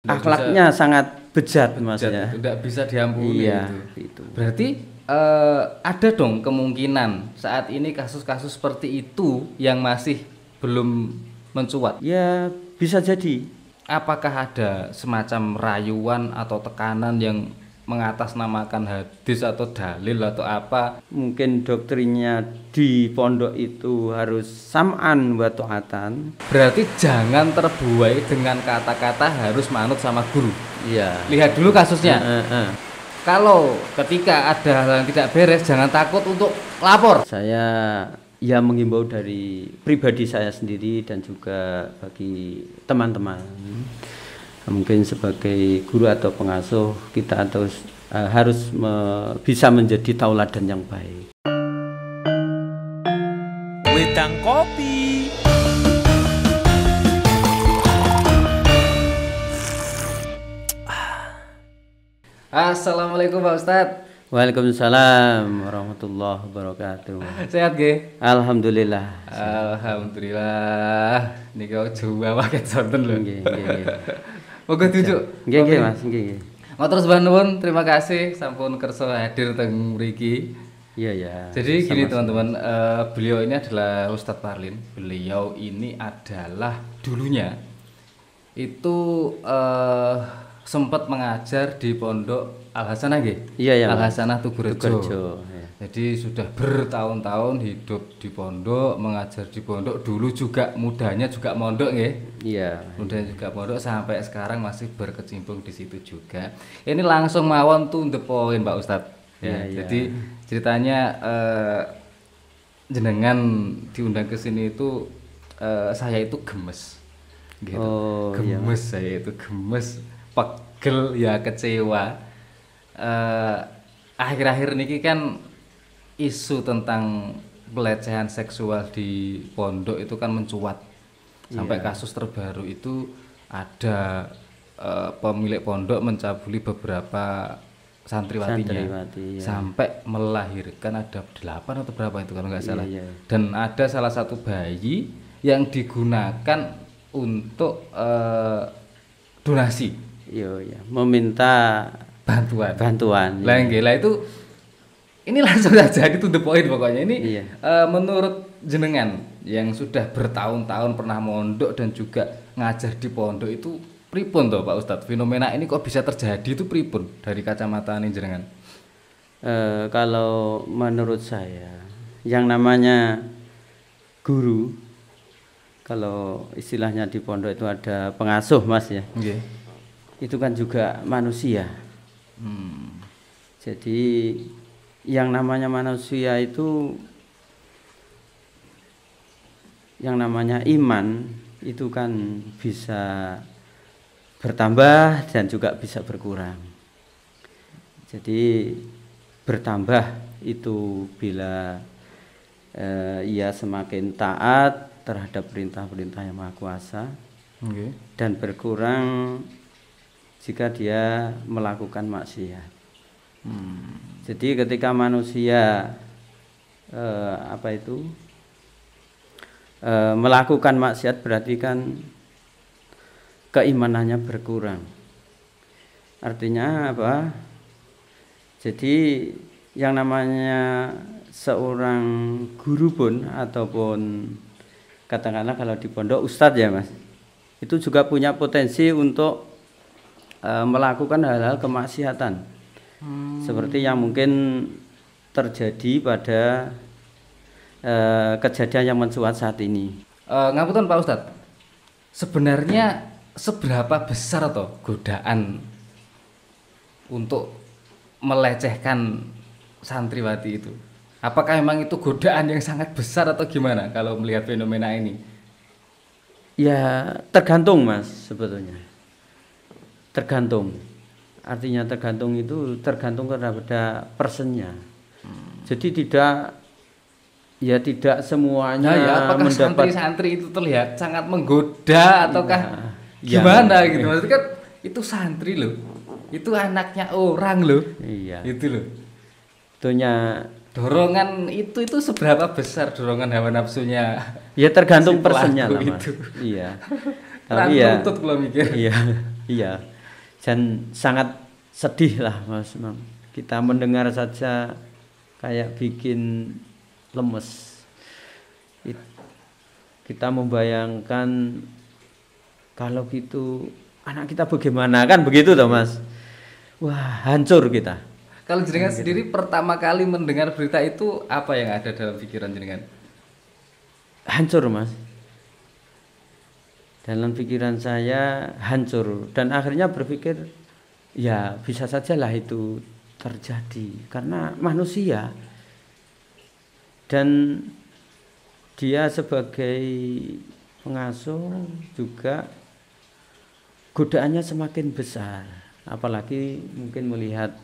akhlaknya sangat bejat mas ya. Tidak bisa diampuni. Iya, itu. Berarti ada dong kemungkinan saat ini kasus-kasus seperti itu yang masih belum mencuat. Ya bisa jadi. Apakah ada semacam rayuan atau tekanan yang mengatasnamakan hadis atau dalil atau apa? Mungkin doktrinnya di pondok itu harus sam'an wa ta'atan. Berarti jangan terbuai dengan kata-kata harus manut sama guru. Iya. Lihat dulu kasusnya. Kalau ketika ada hal yang tidak beres, jangan takut untuk lapor. Saya ya menghimbau dari pribadi saya sendiri dan juga bagi teman-teman. Mungkin sebagai guru atau pengasuh kita harus bisa menjadi tauladan yang baik. Wedang kopi. Assalamualaikum Pak Ustadz. Waalaikumsalam warahmatullahi wabarakatuh. Sehat nggih? Alhamdulillah. Alhamdulillah. Niki Jawa wae sonten lho. Nggih. Moga tunjuk. Nggih Mas, nggih. Matur nuwun, terima kasih sampun kersa hadir teng mriki. Iya. Jadi gini teman-teman, beliau ini adalah Ustadz Parlin. Beliau ini adalah dulunya itu sempat mengajar di Pondok Al Hasanah nggih? Iya. Al Hasanah Tugurejo. Ya. Jadi sudah bertahun-tahun hidup di pondok, mengajar di pondok. Dulu juga mudanya juga mondok nggih? Iya. Mudanya juga pondok sampai sekarang masih berkecimpung di situ juga. Ini langsung mawon to the point Pak Ustadz. Ya, jadi ceritanya jenengan diundang ke sini itu saya itu gemes. Gitu. Gemes iya. Saya itu gemes, pegel ya kecewa. Akhir-akhir niki kan isu tentang pelecehan seksual di pondok itu kan mencuat. Sampai kasus terbaru itu ada pemilik pondok mencabuli beberapa santriwatinya sampai melahirkan ada 8 atau berapa itu kalau nggak salah. Dan ada salah satu bayi yang digunakan untuk donasi. Iya. Meminta bantuan. Lah nggih, lah itu ini langsung saja to the point pokoknya ini. Menurut jenengan yang sudah bertahun-tahun pernah mondok dan juga ngajar di pondok itu pripun toh Pak Ustadz? Fenomena ini kok bisa terjadi itu pripun dari kacamata ini jenengan? Kalau menurut saya yang namanya guru, kalau istilahnya di pondok itu ada pengasuh Mas ya. Okay. Itu kan juga manusia. Jadi yang namanya manusia itu, yang namanya iman itu kan bisa bertambah dan juga bisa berkurang. Jadi bertambah itu bila ia semakin taat terhadap perintah-perintah yang Maha Kuasa. Dan berkurang jika dia melakukan maksiat. Jadi ketika manusia melakukan maksiat berarti kan keimanannya berkurang. Artinya apa? Jadi yang namanya seorang guru pun ataupun katakanlah kalau di pondok ustadz ya Mas, itu juga punya potensi untuk melakukan hal-hal kemaksiatan. Seperti yang mungkin terjadi pada kejadian yang mencuat saat ini. Ngapunten Pak Ustadz, sebenarnya seberapa besar toh godaan untuk melecehkan santriwati itu? Apakah memang itu godaan yang sangat besar atau gimana kalau melihat fenomena ini? Ya tergantung Mas sebetulnya. Tergantung. Artinya tergantung itu tergantung kepada personnya. Jadi tidak semuanya apakah santri-santri itu terlihat sangat menggoda ataukah gimana gitu. Maksudnya kan itu santri loh. Itu anaknya orang loh. Iya. Itu loh. Tentunya dorongan itu seberapa besar dorongan hawa nafsunya? Ya tergantung personnya lah Mas. Iya. Tapi ya tuntut kalau mikir. Iya. Dan sangat sedih lah Mas Imam. Kita mendengar saja kayak bikin lemes. Kita membayangkan kalau gitu anak kita bagaimana, kan begitu toh Mas. Wah, hancur kita. Kalau jenengan sendiri pertama kali mendengar berita itu apa yang ada dalam pikiran jenengan? Hancur Mas. Dalam pikiran saya hancur dan akhirnya berpikir ya bisa sajalah itu terjadi karena manusia dan dia sebagai pengasuh juga godaannya semakin besar, apalagi mungkin melihat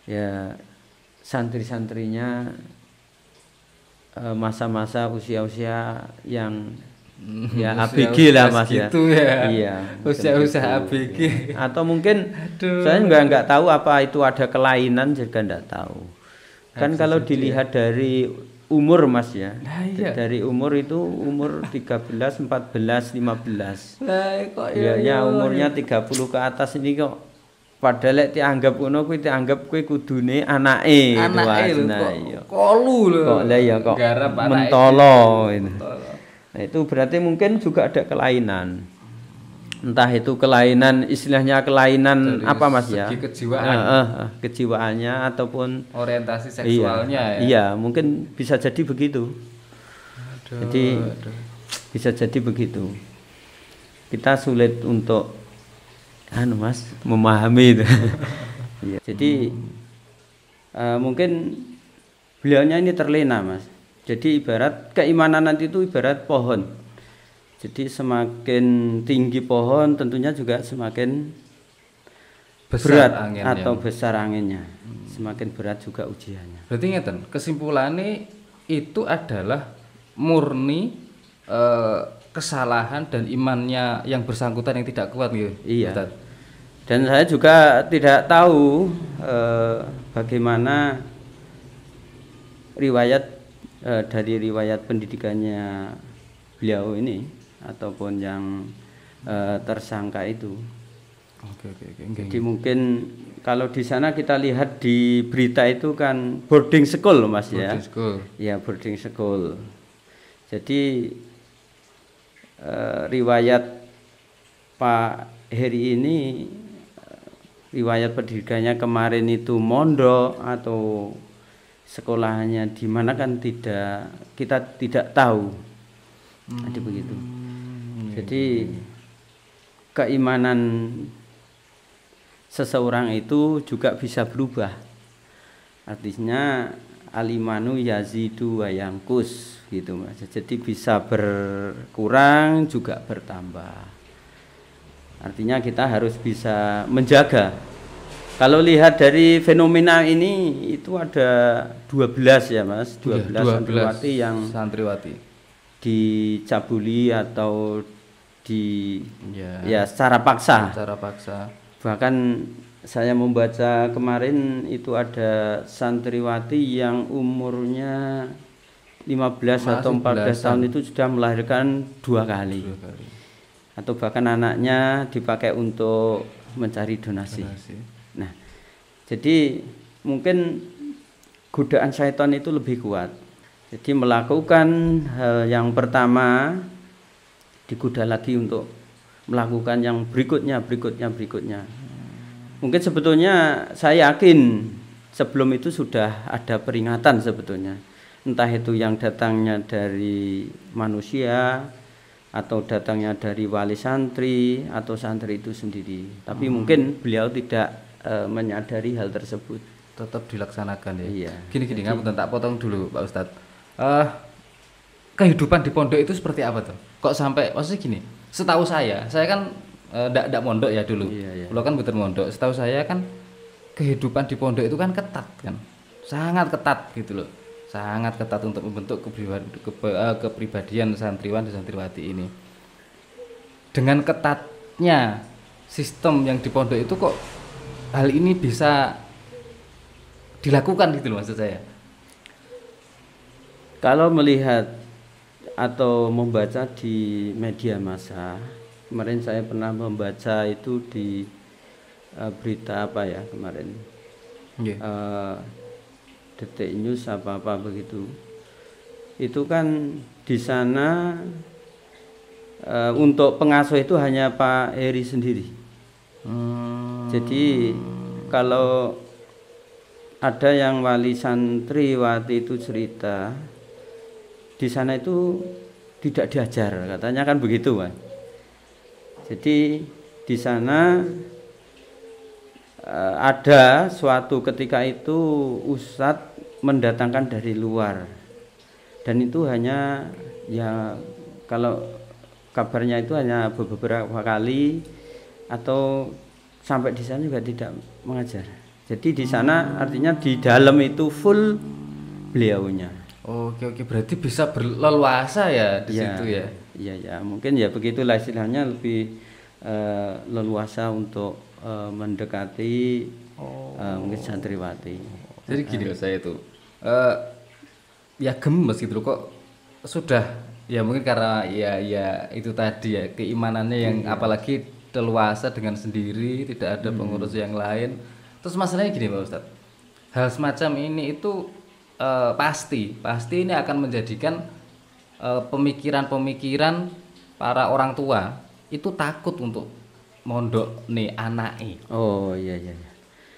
ya santri-santrinya masa-masa usia-usia yang ya ABG lah Mas gitu ya. Iya, usia-usia gitu. ABG. Atau mungkin saya nggak tahu apa itu ada kelainan juga nggak tahu. Kan kalau dilihat dari umur Mas ya. Nah, iya. Dari umur itu umur 13, 14, 15. Lah kok ya umurnya 30 ke atas ini kok padahal lek dianggap ngono kuwi dianggap kuwi kudune anake lho kok iya. Kolu lho. Kok lah ya kok Garap mentolo itu. Nah, itu berarti mungkin juga ada kelainan. Entah itu kelainan istilahnya kelainan dari apa Mas ya? Kejiwaan. Kejiwaannya ataupun orientasi seksualnya ya. Iya, mungkin bisa jadi begitu. Jadi bisa jadi begitu. Kita sulit untuk Mas memahami itu. Iya. Jadi mungkin beliaunya ini terlena Mas. Jadi ibarat keimanan nanti itu ibarat pohon. Jadi semakin tinggi pohon tentunya juga semakin berat atau besar anginnya. Semakin berat juga ujiannya. Berarti ngeten, kesimpulannya itu adalah murni kesalahan dan imannya yang bersangkutan yang tidak kuat gitu. Iya. Ustaz. Dan saya juga tidak tahu bagaimana riwayat dari riwayat pendidikannya beliau ini ataupun yang tersangka itu. Oke. Jadi mungkin kalau di sana kita lihat di berita itu kan boarding school Mas ya. Boarding school. Ya boarding school. Jadi riwayat Pak Heri ini riwayat pendidikannya kemarin itu mondok atau sekolahnya di mana kan kita tidak tahu. Jadi begitu. Jadi keimanan seseorang itu juga bisa berubah. Artinya alimanu yazidu wa yangkus gitu Mas. Jadi bisa berkurang juga bertambah. Artinya kita harus bisa menjaga. Kalau lihat dari fenomena ini itu ada 12 ya Mas, 12 santriwati yang dicabuli atau ya secara paksa. Bahkan saya membaca kemarin itu ada santriwati yang umurnya 15 atau 14 tahun itu sudah melahirkan 2 kali. Atau bahkan anaknya dipakai untuk mencari donasi. Nah, jadi mungkin godaan syaitan itu lebih kuat. Jadi melakukan hal yang pertama digoda lagi untuk melakukan yang berikutnya. Mungkin sebetulnya saya yakin sebelum itu sudah ada peringatan sebetulnya. Entah itu yang datangnya dari manusia atau datangnya dari wali santri atau santri itu sendiri. Tapi mungkin beliau tidak menyadari hal tersebut. Tetap dilaksanakan ya. Iya. Gini, ngapunten tak potong dulu Pak Ustadz. Kehidupan di pondok itu seperti apa tuh? Kok sampai maksudnya gini? Setahu saya kan ndak mondok ya dulu. Iya. Kalau kan betul mondok. Setahu saya kan kehidupan di pondok itu kan ketat kan, sangat ketat gitu loh, sangat ketat untuk membentuk kepribadian santriwan dan santriwati ini. Dengan ketatnya sistem yang di pondok itu kok hal ini bisa dilakukan gitu loh maksud saya. Kalau melihat atau membaca di media massa, kemarin saya pernah membaca itu di berita apa ya kemarin, Nggih. Detik News apa begitu. Itu kan di sana untuk pengasuh itu hanya Pak Heri sendiri. Jadi kalau ada yang wali santriwati itu cerita di sana itu tidak diajar, katanya kan begitu, Pak. Jadi di sana ada suatu ketika itu ustadz mendatangkan dari luar, dan itu hanya ya kalau kabarnya itu hanya beberapa kali atau sampai di sana juga tidak mengajar. Jadi di sana artinya di dalam itu full beliaunya. Oke, berarti bisa berleluasa ya di situ ya. Iya ya, mungkin ya begitulah istilahnya, lebih leluasa untuk mendekati mungkin santriwati. Jadi gini loh saya itu ya gemes gitu loh, kok sudah ya mungkin karena ya itu tadi ya keimanannya yang apalagi leluasa dengan sendiri, tidak ada pengurus yang lain. Terus masalahnya gini Pak Ustadz, hal semacam ini itu pasti ini akan menjadikan pemikiran para orang tua itu takut untuk mondok nih anaknya. Oh iya.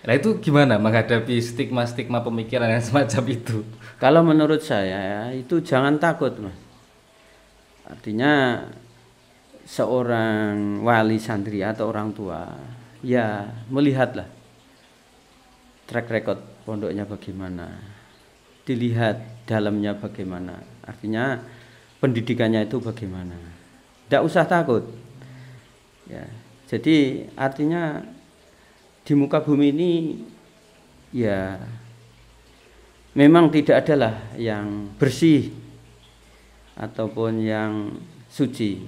Nah itu gimana menghadapi stigma pemikiran yang semacam itu? Kalau menurut saya itu jangan takut, Mas. Artinya seorang wali santri atau orang tua ya melihatlah track record pondoknya bagaimana, dilihat dalamnya bagaimana, artinya pendidikannya itu bagaimana. Tidak usah takut ya. Jadi artinya di muka bumi ini ya memang tidak adalah yang bersih ataupun yang suci,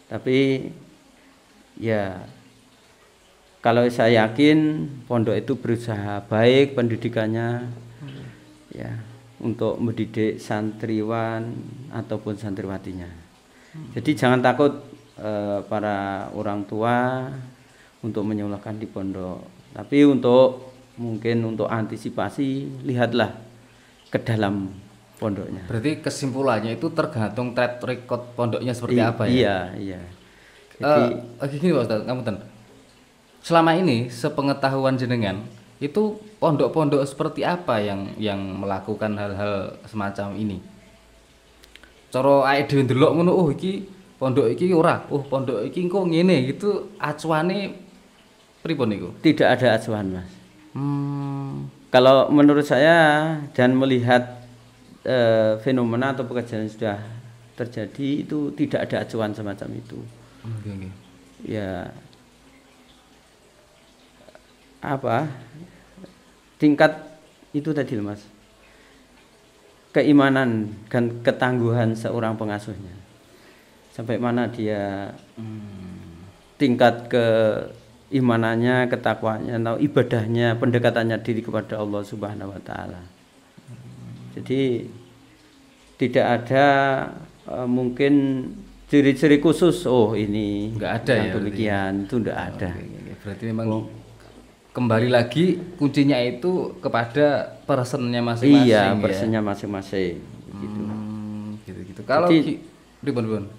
tapi ya kalau saya yakin pondok itu berusaha baik pendidikannya ya untuk mendidik santriwan ataupun santriwatinya. Jadi jangan takut para orang tua untuk menyekolahkan di pondok, tapi mungkin untuk antisipasi lihatlah ke dalam pondoknya. Berarti kesimpulannya itu tergantung track record pondoknya seperti apa ya? Iya. Jadi gini Pak Ustadz, ngapunten. Selama ini sepengetahuan jenengan itu pondok-pondok seperti apa yang melakukan hal-hal semacam ini? Cara awake dhewe ndelok ngono, oh iki pondok iki ora, oh pondok iki engko ngene gitu, acuane pripun niku? Tidak ada acuan, Mas. Kalau menurut saya dan melihat fenomena atau pekerjaan yang sudah terjadi itu tidak ada acuan semacam itu. Okay. Ya apa tingkat itu tadi Mas, keimanan dan ketangguhan seorang pengasuhnya sampai mana dia tingkat keimanannya, ketakwaannya atau ibadahnya, pendekatannya diri kepada Allah Subhanahu wa taala. Jadi tidak ada mungkin ciri-ciri khusus, oh ini enggak ada ya demikian, itu enggak ada. Berarti memang kembali lagi kuncinya itu kepada personnya masing-masing. Iya, personnya masing-masing gitu. Kalau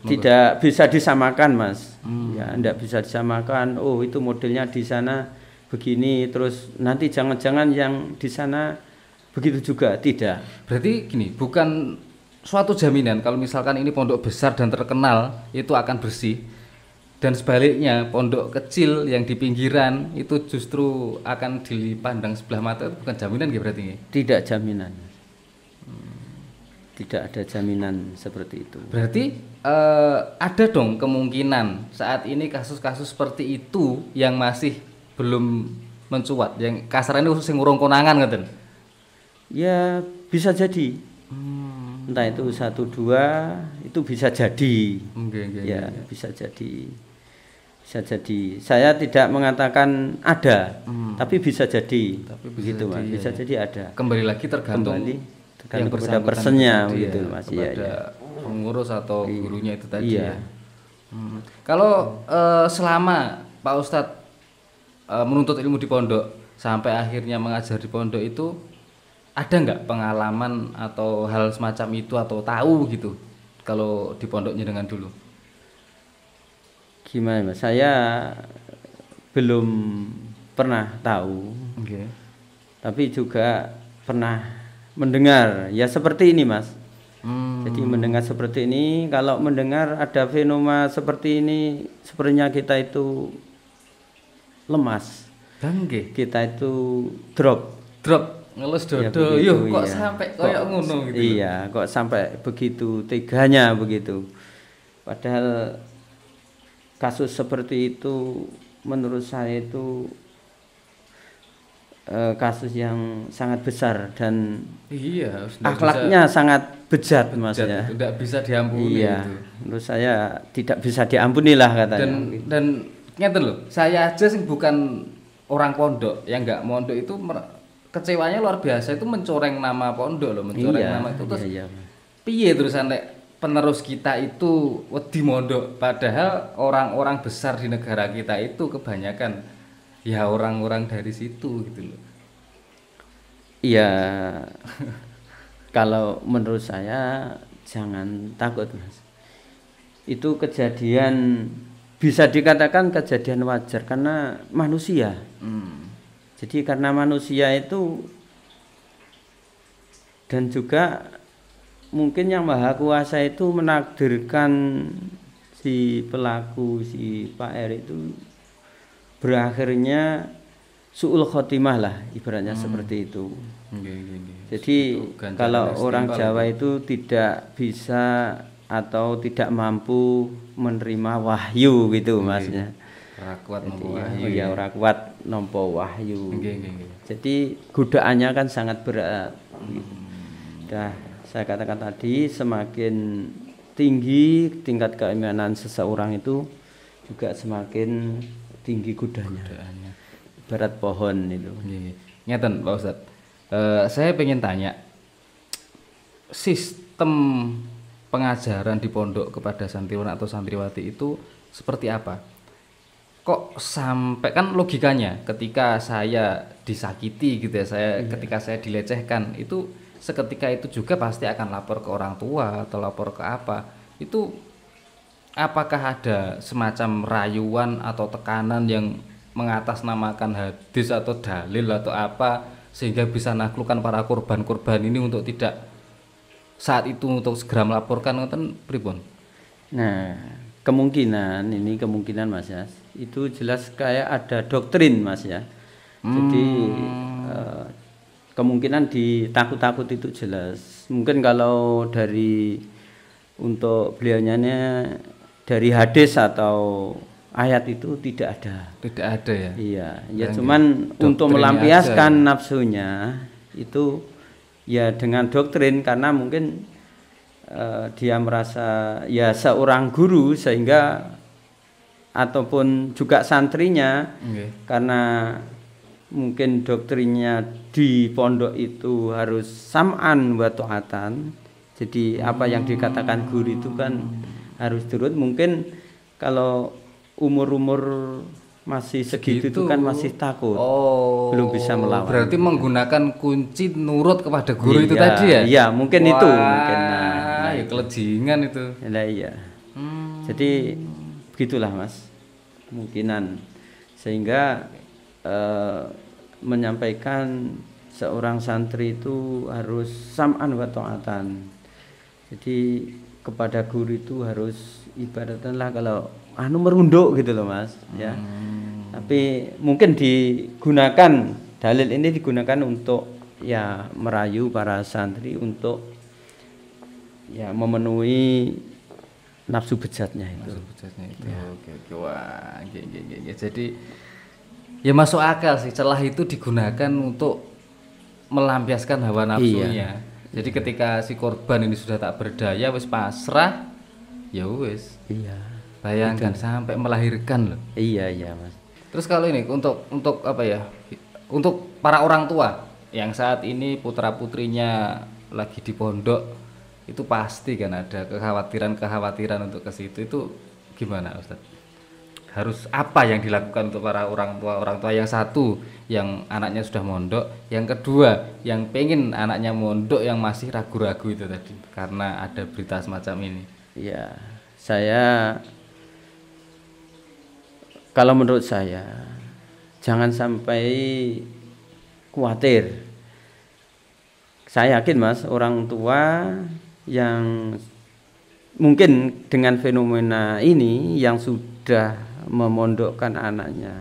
tidak bisa disamakan, Mas. Ya, tidak bisa disamakan. Oh, itu modelnya di sana begini, terus nanti jangan-jangan yang di sana begitu juga, tidak. Berarti gini, bukan suatu jaminan kalau misalkan ini pondok besar dan terkenal itu akan bersih, dan sebaliknya pondok kecil yang di pinggiran itu justru akan dipandang sebelah mata, itu bukan jaminan ya berarti? Tidak jaminan. Tidak ada jaminan seperti itu. Berarti ada dong kemungkinan saat ini kasus-kasus seperti itu yang masih belum mencuat, yang kasarannya khusus yang urung konangan ngeten. Ya bisa jadi. Entah itu 1, 2 itu bisa jadi. Ya bisa jadi. Bisa jadi. Saya tidak mengatakan ada, tapi bisa jadi. Begitu Mas. Bisa jadi ada. Kembali lagi tergantung yang kepada personnya gitu ya, Mas. Kepada pengurus atau gurunya itu tadi ya. Kalau selama Pak Ustadz menuntut ilmu di pondok sampai akhirnya mengajar di pondok itu ada nggak pengalaman atau hal semacam itu atau tahu gitu kalau di pondoknya dengan dulu? Gimana Mas? Saya belum pernah tahu, Oke. tapi juga pernah mendengar ya seperti ini Mas. Jadi mendengar seperti ini, kalau mendengar ada fenomena seperti ini, sepertinya kita itu lemas, Nggih. kita itu drop. Ngelus Ya, dodo, begitu, yuk kok iya. sampai kayak ngono gitu. Iya, kok sampai begitu teganya begitu. Padahal kasus seperti itu menurut saya itu kasus yang sangat besar dan Iya, akhlaknya sangat bejat Mas ya. tidak bisa diampuni Iya, itu. menurut saya tidak bisa diampuni lah katanya. Dan ngeten loh, saya aja sih bukan orang pondok yang nggak mondok itu kecewanya luar biasa, itu mencoreng nama pondok loh, mencoreng Iya, nama itu terus iya. piye terusan nek penerus kita itu wedi mondok, padahal orang-orang besar di negara kita itu kebanyakan ya orang-orang dari situ gitu loh. Iya. Kalau menurut saya jangan takut Mas. Itu kejadian bisa dikatakan kejadian wajar karena manusia. Jadi karena manusia itu dan juga mungkin yang Maha Kuasa itu menakdirkan si pelaku si Pak R itu berakhirnya su'ul khotimah lah ibaratnya seperti itu. Jadi kalau orang Jawa itu tidak bisa atau tidak mampu menerima wahyu gitu Masnya. Ora kuat nampa Jadi, wahyu. ya ora kuat nampa wahyu. Nggih. Jadi godaannya kan sangat berat. Dah saya katakan tadi semakin tinggi tingkat keimanan seseorang itu juga semakin tinggi godanya. Ibarat pohon itu. Ngeten Pak Ustadz. Saya pengen tanya sistem pengajaran di pondok kepada santriwan atau santriwati itu seperti apa? Kok sampai kan logikanya ketika saya disakiti gitu ya, ketika saya dilecehkan itu seketika itu juga pasti akan lapor ke orang tua atau lapor ke apa. Itu apakah ada semacam rayuan atau tekanan yang mengatasnamakan hadis atau dalil atau apa sehingga bisa naklukkan para korban-korban ini untuk tidak saat itu untuk segera melaporkan ngoten pripun? Nah, kemungkinan Mas ya, itu jelas kayak ada doktrin Mas ya. Jadi kemungkinan ditakut-takut itu jelas. Mungkin kalau dari untuk beliaunya dari hadis atau ayat itu tidak ada. Tidak ada ya? Iya, ya cuman untuk melampiaskan nafsunya itu ya dengan doktrin karena mungkin dia merasa ya seorang guru sehingga ataupun juga santrinya karena mungkin doktrinnya di pondok itu harus sam'an wa ta'atan. Jadi apa yang dikatakan guru itu kan harus turut. Mungkin kalau umur masih segitu itu kan masih takut, belum bisa melawan. Berarti menggunakan kunci nurut kepada guru itu tadi ya? Iya, mungkin itu. Mungkin, ya kelejingan itu. Nah, iya. Jadi begitulah Mas, kemungkinan sehingga menyampaikan seorang santri itu harus sam'an wa ta'atan. Jadi kepada guru itu harus ibaratnya kalau merunduk gitu loh Mas ya. Tapi mungkin digunakan dalil ini digunakan untuk ya merayu para santri untuk ya memenuhi nafsu bejatnya itu. Ya. Oke. Wah, jadi ya masuk akal sih, celah itu digunakan untuk melampiaskan hawa nafsunya. Jadi ketika si korban ini sudah tak berdaya wis pasrah, ya wis. Iya. Bayangkan sampai melahirkan loh. Iya Mas. Terus kalau ini untuk apa ya? Untuk para orang tua yang saat ini putra-putrinya lagi di pondok itu pasti kan ada kekhawatiran untuk ke situ, itu gimana Ustaz? harus apa yang dilakukan untuk para orang tua yang satu yang anaknya sudah mondok, yang kedua yang pengen anaknya mondok yang masih ragu-ragu itu tadi karena ada berita semacam ini. Ya, saya kalau menurut saya jangan sampai khawatir. Saya yakin Mas, orang tua yang mungkin dengan fenomena ini yang sudah memondokkan anaknya,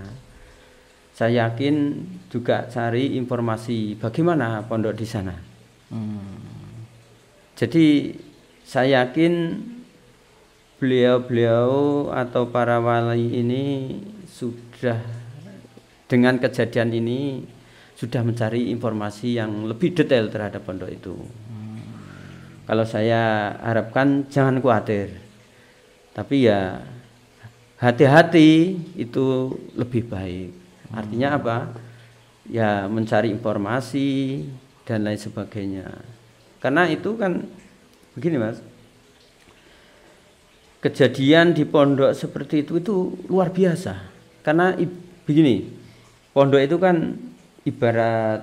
saya yakin juga cari informasi bagaimana pondok di sana. Jadi saya yakin beliau-beliau atau para wali ini sudah dengan kejadian ini sudah mencari informasi yang lebih detail terhadap pondok itu. Kalau saya harapkan jangan khawatir, tapi ya hati-hati itu lebih baik. Artinya apa? Ya mencari informasi dan lain sebagainya. Karena itu kan begini Mas, kejadian di pondok seperti itu luar biasa. Karena begini, pondok itu kan ibarat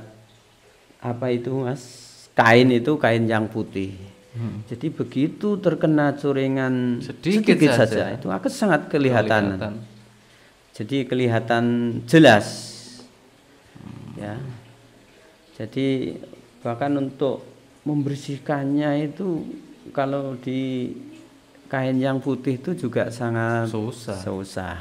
apa itu Mas? Kain itu kain yang putih. Jadi begitu terkena corengan sedikit saja itu akan sangat kelihatan. Jadi kelihatan jelas. Ya. Jadi bahkan untuk membersihkannya itu kalau di kain yang putih itu juga sangat susah.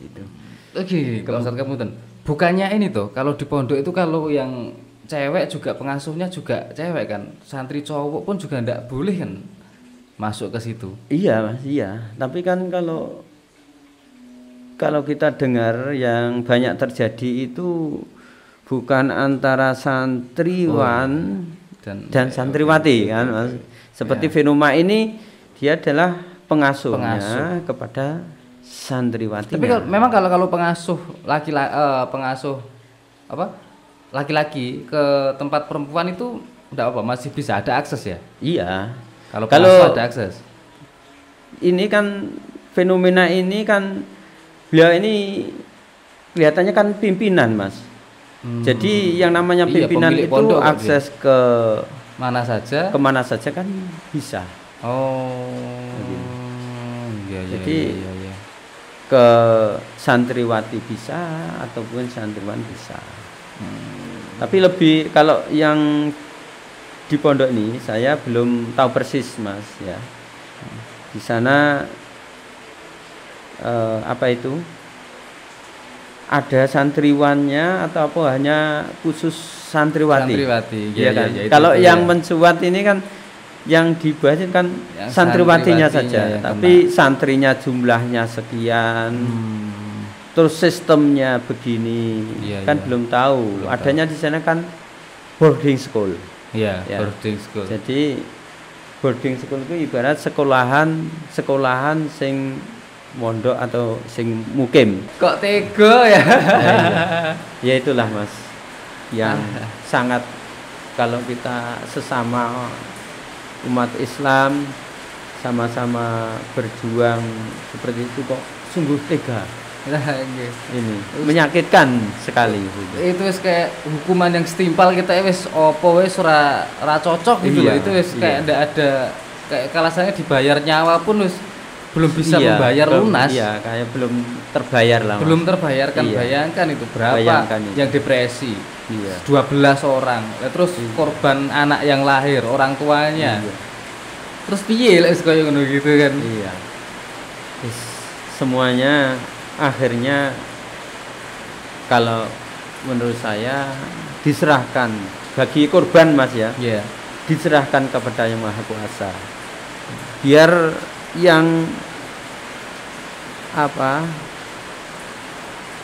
Itu. Oke, kalau Ustaz Kemudian bukannya ini tuh kalau di pondok itu kalau yang cewek juga pengasuhnya juga cewek kan, santri cowok pun juga ndak boleh kan masuk ke situ. Iya Mas, iya. Tapi kan kalau kita dengar yang banyak terjadi itu bukan antara santriwan dan santriwati kan Mas. Seperti fenomena ini dia adalah pengasuhnya kepada santriwati. Tapi memang kalau pengasuh pengasuh laki-laki ke tempat perempuan itu enggak apa, masih bisa ada akses ya? Iya. Kalau ada akses. Ini kan fenomena ini kan beliau ini kelihatannya kan pimpinan Mas. Jadi yang namanya pimpinan itu pondok, akses ke kemana saja kan bisa. Jadi ke santriwati bisa ataupun santriwan bisa. Tapi lebih kalau yang di pondok ini saya belum tahu persis Mas ya. Di sana apa itu? Ada santriwannya atau apa hanya khusus santriwati? Ya, kan. Kalau yang mencuat ini kan yang dibahas kan santriwatinya saja, tapi santrinya jumlahnya sekian. Terus sistemnya begini kan belum tahu. Adanya di sana kan boarding school. Iya, boarding school. Jadi boarding school itu ibarat sekolahan sing mondok atau sing mukim. Kok tega ya? Ya itulah Mas. Yang sangat kalau kita sesama umat Islam sama-sama berjuang seperti itu kok sungguh tega. Ini menyakitkan sekali itu wis kayak hukuman yang setimpal kita wis opo wis ora cocok gitu loh. Itu wis kayak ndak ada kayak kalasannya dibayar nyawa pun wis belum bisa membayar lunas. Iya, kayak belum terbayar lah. Belum terbayarkan. Bayangkan itu berapa yang depresi. 12 orang. Terus korban anak yang lahir, orang tuanya. Terus piye lek koyo ngono gitu kan. Iya. Semuanya akhirnya kalau menurut saya diserahkan bagi korban Mas ya. Diserahkan kepada Yang Maha Kuasa. Biar yang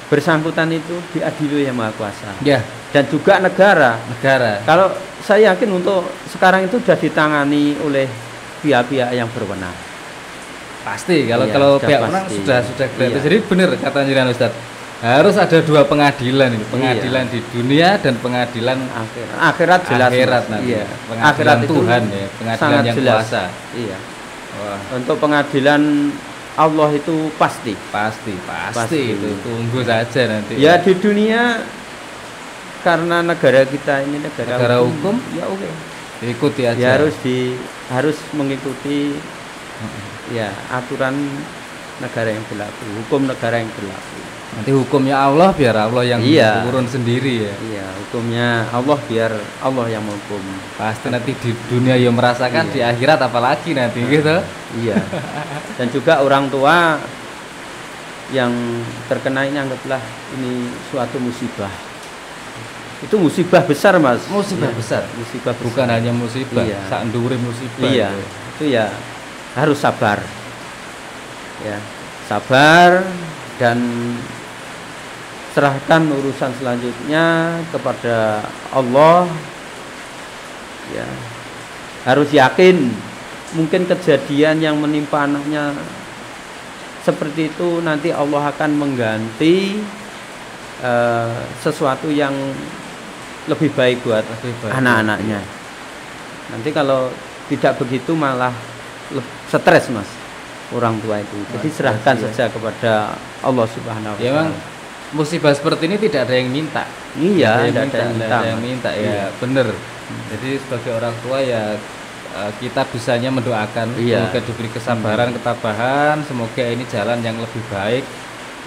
bersangkutan itu diadili Yang Maha Kuasa. Dan juga negara. Kalau saya yakin untuk sekarang itu sudah ditangani oleh pihak-pihak yang berwenang. Pasti kalau pihak berwenang sudah gratis. Jadi benar kata jenengan Ustaz. Harus ada dua pengadilan ini, pengadilan di dunia dan pengadilan akhirat jelas. Akhirat nanti. Pengadilan akhirat Tuhan ya, pengadilan yang jelas. kuasa. Untuk pengadilan Allah itu pasti. Pasti Pasti. itu tunggu saja nanti. Ya di dunia karena negara kita ini Negara hukum, ya oke. ikuti aja. Ya harus mengikuti ya aturan negara yang berlaku, hukum negara yang berlaku. Nanti hukumnya Allah biar Allah yang Iya. turun sendiri ya. Iya, hukumnya Allah biar Allah yang menghukum. Pasti nanti di dunia ya merasakan, Iya. di akhirat apalagi nanti gitu. Iya. Dan juga orang tua yang terkena ini anggaplah ini suatu musibah. Itu musibah besar, Mas. Musibah Iya, besar. musibah besar. Bukan hanya musibah, Iya. sak ndure musibah. Iya, itu. itu ya harus sabar. Ya, sabar dan serahkan urusan selanjutnya kepada Allah. Ya, harus yakin mungkin kejadian yang menimpa anaknya seperti itu nanti Allah akan mengganti sesuatu yang lebih baik buat Lebih baik. anak-anaknya. Nanti kalau tidak begitu malah stres, Mas, orang tua itu. Jadi Stres, serahkan iya. saja kepada Allah Subhanahu wa Ya memang taala. musibah seperti ini tidak ada yang minta. Iya, Tidak tidak ada yang minta ya, Iya. bener. Jadi sebagai orang tua ya kita bisanya mendoakan Iya. semoga diberi kesabaran, ketabahan, semoga ini jalan yang lebih baik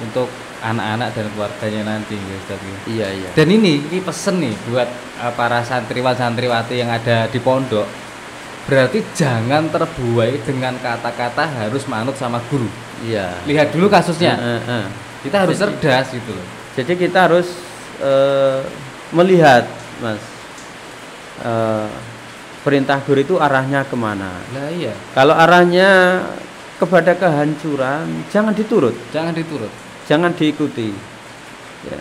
untuk anak-anak dan keluarganya nanti ya Ustaz. Iya, iya. Dan ini pesen nih buat para santriwan santriwati yang ada di pondok. Berarti jangan terbuai dengan kata-kata harus manut sama guru. Iya. Lihat dulu kasusnya. Heeh. Kita harus cerdas gitu loh. Jadi kita harus melihat, Mas, perintah guru itu arahnya kemana. Lah iya, Kalau arahnya kepada kehancuran, jangan diturut, jangan diturut. jangan diikuti. Ya.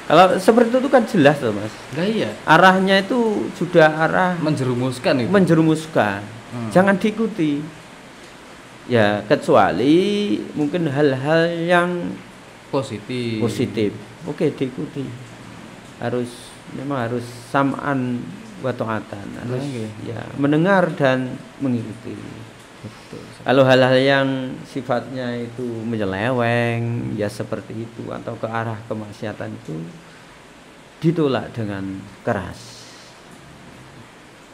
Kalau seperti itu kan jelas loh, Mas. Lah iya, Arahnya itu sudah arah menjerumuskan itu. menjerumuskan. Jangan diikuti. Ya, kecuali mungkin hal-hal yang Positif. positif. Oke, diikuti. Memang harus sam'an wa ta'atan. Harus Iya. ya mendengar dan mengikuti. Betul. Kalau hal-hal yang sifatnya itu menyeleweng, ya seperti itu atau ke arah kemaksiatan itu ditolak dengan keras.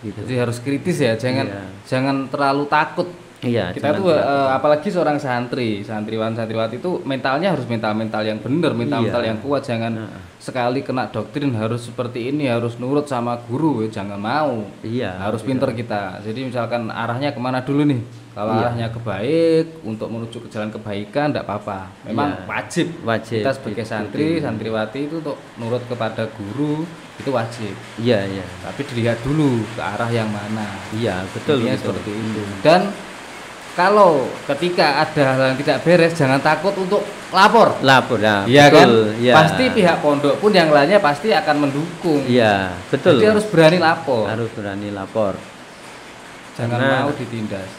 Gitu. Jadi harus kritis ya, jangan Iya. jangan terlalu takut. Iya, Kita jangan tuh takut. apalagi seorang santriwan santriwati itu mentalnya harus mental yang benar, mental Iya. yang kuat. Jangan Nah. sekali kena doktrin harus seperti ini, harus nurut sama guru, jangan mau. Iya, Harus iya. pinter kita. Jadi misalkan arahnya kemana dulu nih? Kalau Iya. arahnya ke baik, untuk menuju ke jalan kebaikan, tidak apa-apa. Memang Iya. wajib. Wajib Kita sebagai santri, santriwati itu untuk nurut kepada guru itu wajib. Iya, iya. Tapi dilihat dulu ke arah yang mana. Iya, betul, Intinya betul. seperti itu. Dan kalau ketika ada hal yang tidak beres, jangan takut untuk lapor. Lapor ya. Iya kan? Betul, iya. Pasti pihak pondok pun yang lainnya pasti akan mendukung. Iya, betul. Jadi harus berani lapor. Harus berani lapor. Jangan Karena mau ditindas.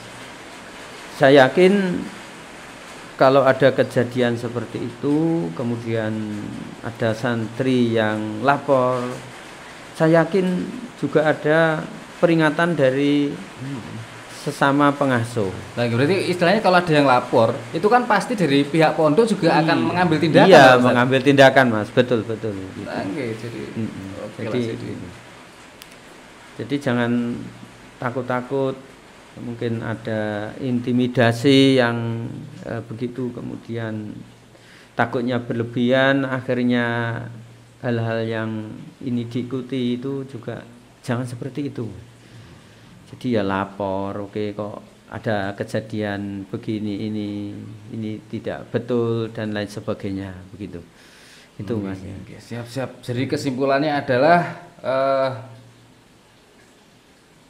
saya yakin kalau ada kejadian seperti itu, kemudian ada santri yang lapor, saya yakin juga ada peringatan dari sesama pengasuh. Nah, berarti istilahnya kalau ada yang lapor, itu kan pasti dari pihak pondok juga akan mengambil tindakan. Iya, Pak Ustaz? mengambil tindakan, Mas. Betul, betul. Gitu. Nah, oke, jadi oke lah, Jadi jangan takut-takut, mungkin ada intimidasi yang begitu, kemudian takutnya berlebihan, akhirnya hal-hal yang ini diikuti itu juga jangan seperti itu. Jadi ya lapor, oke kok ada kejadian begini, ini tidak betul dan lain sebagainya, begitu. Itu Mas. Oke, siap-siap. Jadi kesimpulannya adalah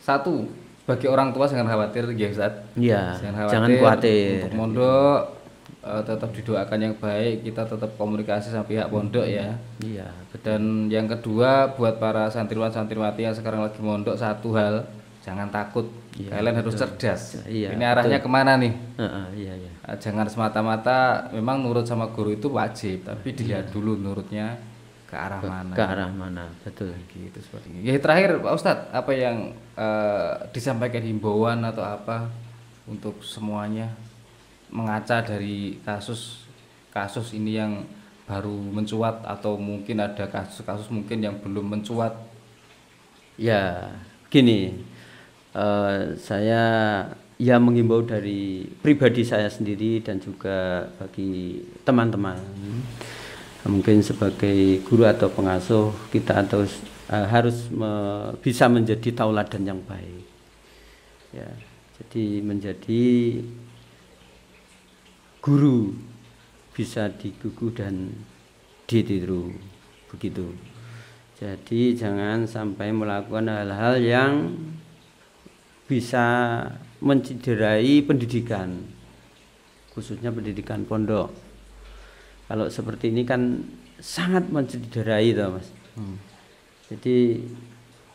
satu, bagi orang tua jangan khawatir ya Ustaz. Iya, jangan khawatir. Untuk mondok tetap didoakan yang baik, kita tetap komunikasi sama pihak pondok ya. Iya, Dan yang kedua buat para santriwan santriwati yang sekarang lagi mondok, satu hal, jangan takut. Iya, Kalian harus betul. cerdas. Iya, Ini arahnya betul. kemana nih? iya, iya. Jangan semata-mata memang nurut sama guru itu wajib, tapi dilihat dulu nurutnya ke arah mana. Ke arah mana, betul. Gitu seperti ini. Ya terakhir Pak Ustadz, apa yang disampaikan himbauan atau apa untuk semuanya? mengaca dari kasus ini yang baru mencuat atau mungkin ada kasus-kasus mungkin yang belum mencuat? Ya, gini, saya ya menghimbau dari pribadi saya sendiri dan juga bagi teman-teman, mungkin sebagai guru atau pengasuh kita harus bisa menjadi tauladan yang baik. Ya, jadi menjadi guru bisa digugu dan ditiru, begitu. Jadi jangan sampai melakukan hal-hal yang bisa mencederai pendidikan, khususnya pendidikan pondok. Kalau seperti ini kan sangat mencederai toh, Mas. Jadi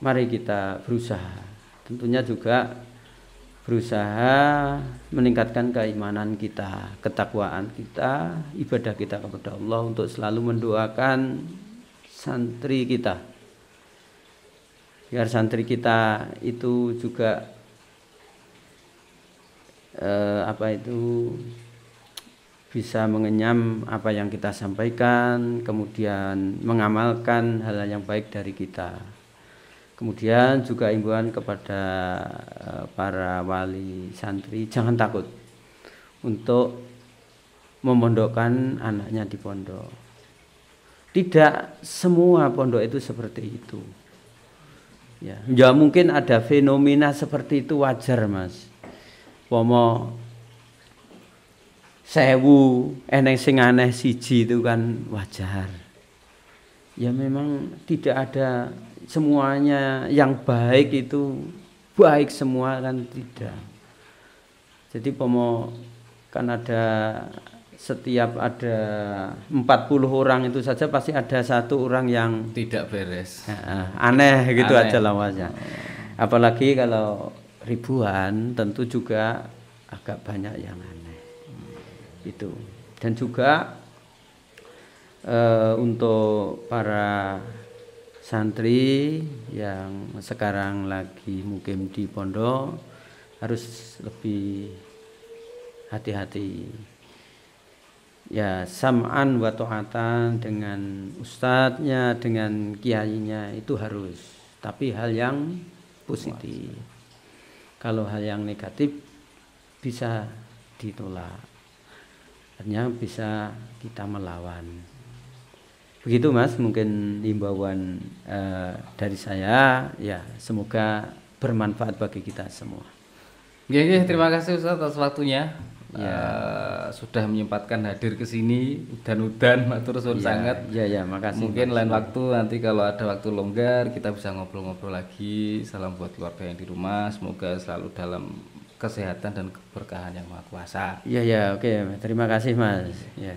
mari kita berusaha, tentunya juga berusaha meningkatkan keimanan kita, ketakwaan kita, ibadah kita kepada Allah untuk selalu mendoakan santri kita, biar santri kita itu juga bisa mengenyam apa yang kita sampaikan, kemudian mengamalkan hal-hal yang baik dari kita. Kemudian juga imbauan kepada para wali santri, jangan takut untuk memondokkan anaknya di pondok. Tidak semua pondok itu seperti itu. Ya mungkin ada fenomena seperti itu, wajar, Mas. Pomo 1000 eneng sing aneh siji itu kan wajar. Ya memang tidak ada semuanya yang baik itu baik semua, kan tidak. Jadi pomo kan setiap ada 40 orang itu saja pasti ada 1 orang yang tidak beres, aneh gitu aja lah, Mas. Apalagi kalau ribuan tentu juga agak banyak yang aneh itu. Dan juga untuk para santri yang sekarang lagi mukim di pondok harus lebih hati-hati. Ya, sam'an wa ta'atan dengan ustadznya, dengan kiainya itu harus, tapi hal yang positif. Kalau hal yang negatif bisa ditolak, artinya bisa kita melawan. Begitu, Mas, mungkin himbauan dari saya. Ya, semoga bermanfaat bagi kita semua. Oke, terima kasih Ustaz atas waktunya. Sudah menyempatkan hadir ke sini, udan-udan matur suwun sangat. Ya, makasih. Mungkin lain waktu, nanti kalau ada waktu longgar kita bisa ngobrol-ngobrol lagi. Salam buat keluarga yang di rumah, semoga selalu dalam kesehatan dan keberkahan yang Maha Kuasa. Oke. Terima kasih, Mas. Ya.